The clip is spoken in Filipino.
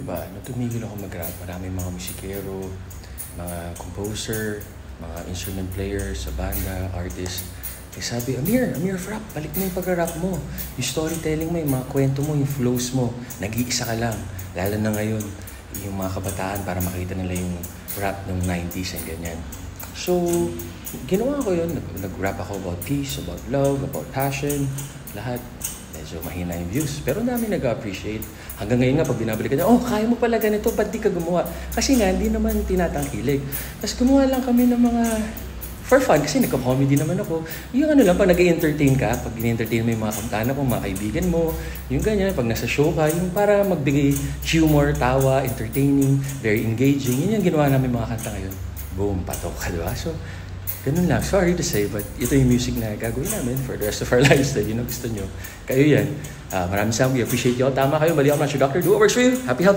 ba, nung tumigil ako mag-rap, maraming mga musikero, mga composer, mga instrument players sa banda, artist. Sabi, Amir, rap, balik mo yung pag-rap mo. Yung storytelling mo, yung mga kwento mo, yung flows mo, nag-iisa ka lang. Lalo na ngayon, yung mga kabataan para makita nila yung rap ng 90s and ganyan. So, ginawa ko yun. Nag-rap ako about peace, about love, about passion, lahat. Medyo mahina yung views. Pero namin nag-appreciate. Hanggang ngayon nga, pag binabalikan niya, kaya mo pala ganito, ba't di ka gumawa? Kasi nga, hindi naman tinatangkilik. Tapos gumawa lang kami ng mga for fun, kasi nagka-comedy naman ako. Yung ano lang, pag nag-entertain ka, pag in-entertain mo yung mga kamtanan mo, mga kaibigan mo, yung ganyan, pag nasa show ka, yung para magbigay humor, tawa, entertaining, very engaging. Yun yung ginawa namin mga kanta ngayon. Boom, patok ka, diba? So, ganun lang. Sorry to say, but ito yung music na gagawin namin for the rest of our lives. Yun ang gusto nyo. Kayo yan. Maraming salamat. We appreciate you all. Tama kayo. Mali ako na si Doctor. Do what works for you. Happy, healthy.